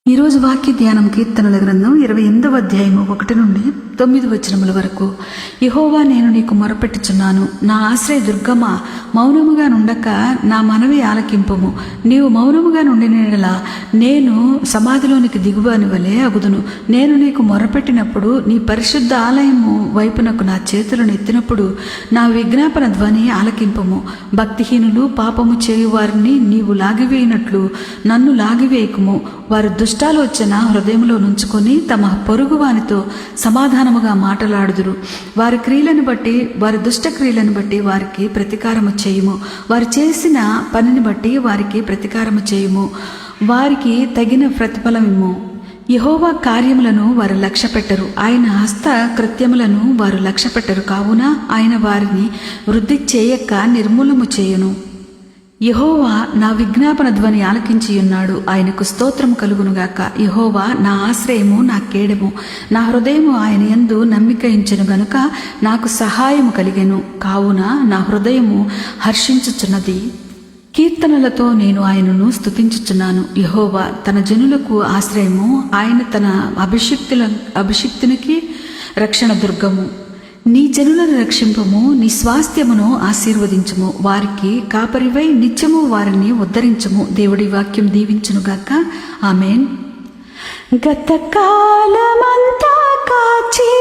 ఈరోజు వాక్య ధ్యానం కీర్తనల గ్రంథం 28వ అధ్యాయము 1 నుండి 9 వచనముల వరకు. యెహోవా, నేను నీకు మొరపెట్టుచున్నాను, నా ఆశ్రయ దుర్గమా, మౌనముగా నుండక నా మనవి ఆలకింపుము. నీవు మౌనముగా నుండిన యెడల నేను సమాధిలోనికి దిగువాని వలె అగుదును. నేను నీకు మొరపెట్టినప్పుడు, నీ పరిశుద్ధ ఆలయము వైపునకు నా చేతులను ఎత్తినప్పుడు నా విజ్ఞాపన ధ్వని ఆలకింపుము. భక్తిహీనులు పాపము చేయువారిని నీవు లాగివేయినట్లు నన్ను లాగివేయకుము. వారు దుష్టాలోచన హృదయంలో నుంచుకొని తమ పొరుగు వానితో సమాధానముగా మాటలాడుదురు. వారి క్రియలను బట్టి, వారి దుష్ట క్రియలను బట్టి వారికి ప్రతీకారము చేయుము. వారు చేసిన పనిని బట్టి వారికి ప్రతీకారము చేయుము. వారికి తగిన ప్రతిఫలమిమ్ము. యెహోవా కార్యములను వారు లక్ష్యపెట్టరు, ఆయన హస్త కృత్యములను వారు లక్ష్యపెట్టరు. కావున ఆయన వారిని వృద్ధి చేయక నిర్మూలము చేయును. యెహోవా నా విజ్ఞాపన ధ్వని ఆలకించియున్నాడు, ఆయనకు స్తోత్రము కలుగునుగాక. యెహోవా నా ఆశ్రయము, నా కేడము, నా హృదయము ఆయన యందు నమ్మిక ఉంచెను గనుక నాకు సహాయము కలిగెను. కావున నా హృదయము హర్షించుచున్నది. కీర్తనలతో నేను ఆయనను స్తుతించుచున్నాను. యెహోవా తన జనులకు ఆశ్రయము, ఆయన తన అభిషిక్తునికి రక్షణ దుర్గము. నీ జనులను రక్షింపము, నీ స్వాస్థ్యమును ఆశీర్వదించుము. వారికి కాపరివై నిత్యము వారిని ఉద్ధరించుము. దేవుడి వాక్యం దీవించునుగాక. ఆమేన్. గతకాలమంతా కాచి